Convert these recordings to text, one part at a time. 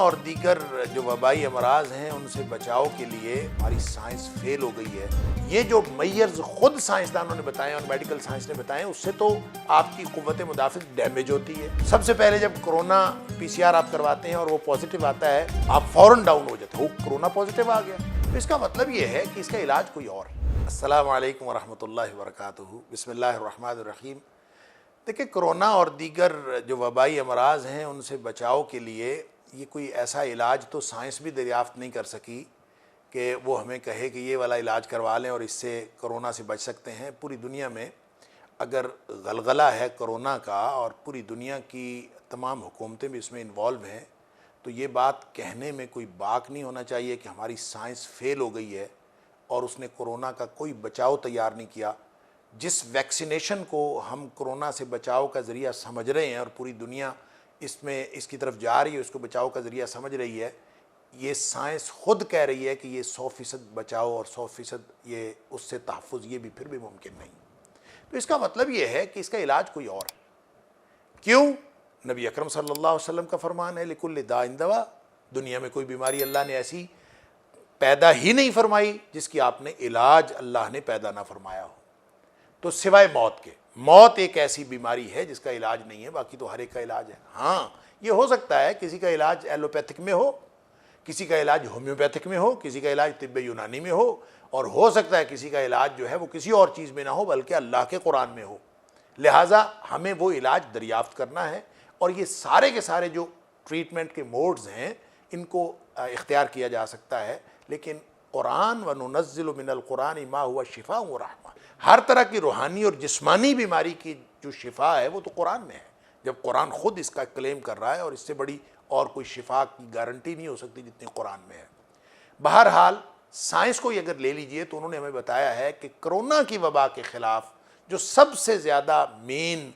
اور دیگر جو وبائی امراض ہیں ان سے بچاؤ کے لیے ہماری سائنس فیل ہو گئی ہے۔ یہ جو میئرز خود سائنسدانوں نے بتائے اور میڈیکل سائنس نے بتائے اس سے تو آپ کی قوت مدافعت ڈیمیج ہوتی ہے۔ سب سے پہلے جب کرونا PCR آپ کرواتے ہیں اور وہ پازیٹیو آتا ہے آپ فوراً ڈاؤن ہو جاتے ہیں، کرونا پازیٹیو آ گیا، تو اس کا مطلب یہ ہے کہ اس کا علاج کوئی اور ہے۔ السلام علیکم ورحمۃ اللہ وبرکاتہ۔ بسم اللہ الرحمن الرحیم۔ دیکھیں، کرونا اور دیگر جو وبائی امراض ہیں ان سے بچاؤ کے لیے یہ کوئی ایسا علاج تو سائنس بھی دریافت نہیں کر سکی کہ وہ ہمیں کہے کہ یہ والا علاج کروا لیں اور اس سے کرونا سے بچ سکتے ہیں۔ پوری دنیا میں اگر غلغلہ ہے کرونا کا اور پوری دنیا کی تمام حکومتیں بھی اس میں انوالو ہیں تو یہ بات کہنے میں کوئی باک نہیں ہونا چاہیے کہ ہماری سائنس فیل ہو گئی ہے اور اس نے کرونا کا کوئی بچاؤ تیار نہیں کیا۔ جس ویکسینیشن کو ہم کرونا سے بچاؤ کا ذریعہ سمجھ رہے ہیں اور پوری دنیا اس کی طرف جا رہی ہے، اس کو بچاؤ کا ذریعہ سمجھ رہی ہے، یہ سائنس خود کہہ رہی ہے کہ یہ 100% بچاؤ اور 100% یہ اس سے تحفظ یہ بھی پھر بھی ممکن نہیں۔ تو اس کا مطلب یہ ہے کہ اس کا علاج کوئی اور ہے۔ کیوں؟ نبی اکرم صلی اللہ علیہ وسلم کا فرمان ہے لکل داء دوا، دنیا میں کوئی بیماری اللہ نے ایسی پیدا ہی نہیں فرمائی جس کی آپ نے علاج اللہ نے پیدا نہ فرمایا ہو، تو سوائے موت کے۔ موت ایک ایسی بیماری ہے جس کا علاج نہیں ہے، باقی تو ہر ایک کا علاج ہے۔ ہاں، یہ ہو سکتا ہے کسی کا علاج ایلوپیتھک میں ہو، کسی کا علاج ہومیوپیتھک میں ہو، کسی کا علاج طب یونانی میں ہو، اور ہو سکتا ہے کسی کا علاج جو ہے وہ کسی اور چیز میں نہ ہو بلکہ اللہ کے قرآن میں ہو۔ لہٰذا ہمیں وہ علاج دریافت کرنا ہے اور یہ سارے کے سارے جو ٹریٹمنٹ کے موڈز ہیں ان کو اختیار کیا جا سکتا ہے، لیکن قرآن وَنُنَزِّلُ مِنَ الْقُرْآنِ مَا هُوَ شِفَاءٌ وَرَحْمَةٌ، ہر طرح کی روحانی اور جسمانی بیماری کی جو شفا ہے وہ تو قرآن میں ہے۔ جب قرآن خود اس کا کلیم کر رہا ہے اور اس سے بڑی اور کوئی شفا کی گارنٹی نہیں ہو سکتی جتنی قرآن میں ہے۔ بہرحال سائنس کو اگر لے لیجئے تو انہوں نے ہمیں بتایا ہے کہ کرونا کی وبا کے خلاف جو سب سے زیادہ مین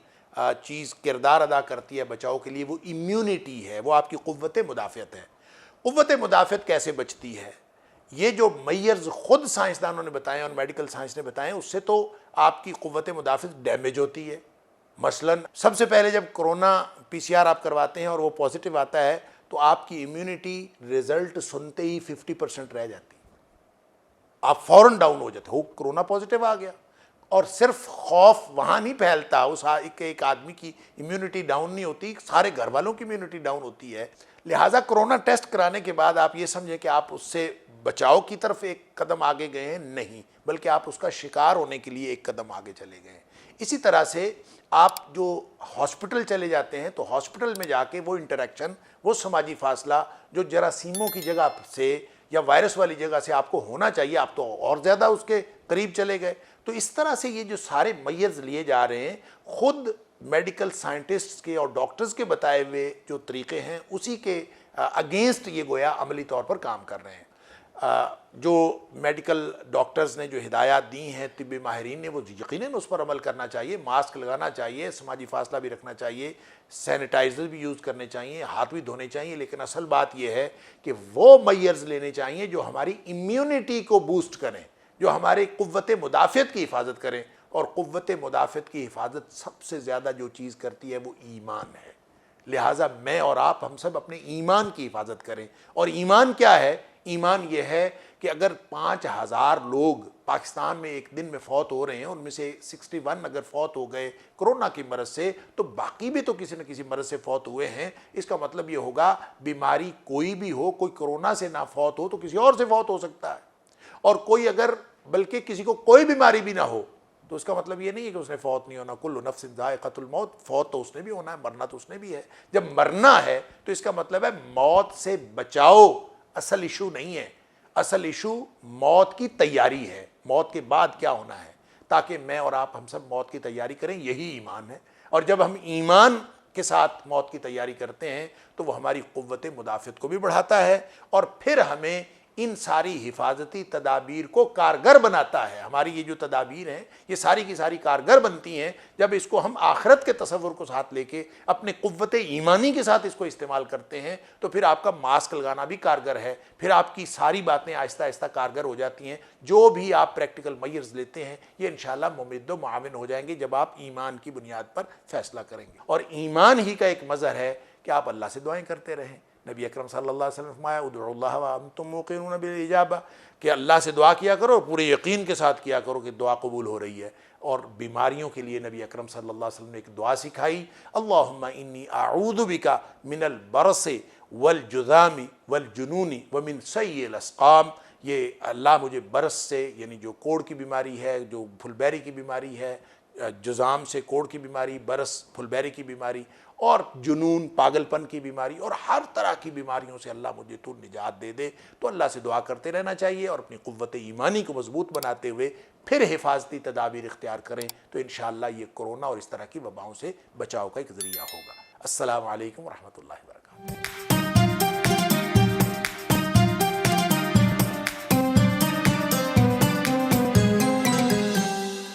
چیز کردار ادا کرتی ہے بچاؤ کے لیے وہ امیونٹی ہے، وہ آپ کی قوت مدافعت ہے۔ قوت مدافعت کیسے بچتی ہے؟ یہ جو میئرز خود سائنسدانوں نے بتائے اور میڈیکل سائنس نے بتائے اس سے تو آپ کی قوت مدافعت ڈیمیج ہوتی ہے۔ مثلا سب سے پہلے جب کرونا PCR آپ کرواتے ہیں اور وہ پازیٹیو آتا ہے تو آپ کی امیونٹی رزلٹ سنتے ہی 50% رہ جاتی ہے، آپ فوراً ڈاؤن ہو جاتے ہو، کرونا پازیٹیو آ گیا۔ اور صرف خوف وہاں نہیں پھیلتا، اس ایک آدمی کی امیونٹی ڈاؤن نہیں ہوتی، سارے گھر والوں کی امیونٹی ڈاؤن ہوتی ہے۔ لہٰذا کرونا ٹیسٹ کرانے کے بعد آپ یہ سمجھیں کہ آپ اس سے بچاؤ کی طرف ایک قدم آگے گئے ہیں، نہیں، بلکہ آپ اس کا شکار ہونے کے لیے ایک قدم آگے چلے گئے ہیں۔ اسی طرح سے آپ جو ہاسپٹل چلے جاتے ہیں تو ہاسپٹل میں جا کے وہ انٹریکشن، وہ سماجی فاصلہ جو جراثیموں کی جگہ سے یا وائرس والی جگہ سے آپ کو ہونا چاہیے، آپ تو اور زیادہ اس کے قریب چلے گئے۔ تو اس طرح سے یہ جو سارے میئرز لیے جا رہے ہیں خود میڈیکل سائنٹسٹ کے اور ڈاکٹرز کے بتائے ہوئے جو طریقے ہیں اسی کے اگینسٹ یہ گویا عملی طور پر کام کر رہے ہیں۔ جو میڈیکل ڈاکٹرز نے جو ہدایات دی ہیں، طبی ماہرین نے، وہ یقیناً اس پر عمل کرنا چاہیے، ماسک لگانا چاہیے، سماجی فاصلہ بھی رکھنا چاہیے، سینیٹائزر بھی یوز کرنے چاہیے، ہاتھ بھی دھونے چاہیے، لیکن اصل بات یہ ہے کہ وہ میئرز لینے چاہیے جو ہماری امیونٹی کو بوسٹ کریں، جو ہماری قوت مدافعت کی حفاظت کریں، اور قوت مدافعت کی حفاظت سب سے زیادہ جو چیز کرتی ہے وہ ایمان ہے۔ لہٰذا میں اور آپ ہم سب اپنے ایمان کی حفاظت کریں۔ اور ایمان کیا ہے؟ ایمان یہ ہے کہ اگر 5000 لوگ پاکستان میں ایک دن میں فوت ہو رہے ہیں، ان میں سے 61 اگر فوت ہو گئے کرونا کی مرض سے تو باقی بھی تو کسی نہ کسی مرض سے فوت ہوئے ہیں۔ اس کا مطلب یہ ہوگا بیماری کوئی بھی ہو، کوئی کرونا سے نہ فوت ہو تو کسی اور سے فوت ہو سکتا ہے، اور کوئی اگر بلکہ کسی کو کوئی بیماری بھی نہ ہو تو اس کا مطلب یہ نہیں ہے کہ اس نے فوت نہیں ہونا۔ کل نفس ذائقۃ الموت، فوت تو اس نے بھی ہونا ہے، مرنا تو اس نے بھی ہے۔ جب مرنا ہے تو اس کا مطلب ہے موت سے بچاؤ اصل ایشو نہیں ہے، اصل ایشو موت کی تیاری ہے، موت کے بعد کیا ہونا ہے، تاکہ میں اور آپ ہم سب موت کی تیاری کریں۔ یہی ایمان ہے، اور جب ہم ایمان کے ساتھ موت کی تیاری کرتے ہیں تو وہ ہماری قوت مدافعت کو بھی بڑھاتا ہے اور پھر ہمیں ان ساری حفاظتی تدابیر کو کارگر بناتا ہے۔ ہماری یہ جو تدابیر ہیں یہ ساری کی ساری کارگر بنتی ہیں جب اس کو ہم آخرت کے تصور کو ساتھ لے کے اپنے قوت ایمانی کے ساتھ اس کو استعمال کرتے ہیں، تو پھر آپ کا ماسک لگانا بھی کارگر ہے، پھر آپ کی ساری باتیں آہستہ آہستہ کارگر ہو جاتی ہیں۔ جو بھی آپ پریکٹیکل میئرز لیتے ہیں یہ انشاءاللہ ممد و معاون ہو جائیں گے جب آپ ایمان کی بنیاد پر فیصلہ کریں گے۔ اور ایمان ہی کا ایک مظہر ہے کہ آپ اللہ سے دعائیں کرتے رہیں۔ نبی اکرم صلی اللہ علیہ وسلم نے فرمایا ادعوا اللہ وانتم موقنون بالاجابہ، کہ اللہ سے دعا کیا کرو، پورے یقین کے ساتھ کیا کرو کہ دعا قبول ہو رہی ہے۔ اور بیماریوں کے لیے نبی اکرم صلی اللہ علیہ وسلم نے ایک دعا سکھائی، اللہم انی اعوذ بک من البرص والجذام والجنون ومن سیء الاسقام، یہ اللہ مجھے برس سے یعنی جو کوڑ کی بیماری ہے، جو پھل بیری کی بیماری ہے، جذام سے کوڑ کی بیماری، برس پھل بیری کی بیماری، اور جنون پاگل پن کی بیماری، اور ہر طرح کی بیماریوں سے اللہ مجھے تو نجات دے دے۔ تو اللہ سے دعا کرتے رہنا چاہیے اور اپنی قوت ایمانی کو مضبوط بناتے ہوئے پھر حفاظتی تدابیر اختیار کریں، تو انشاءاللہ یہ کرونا اور اس طرح کی وباؤں سے بچاؤ کا ایک ذریعہ ہوگا۔ السلام علیکم ورحمۃ اللہ وبرکاتہ۔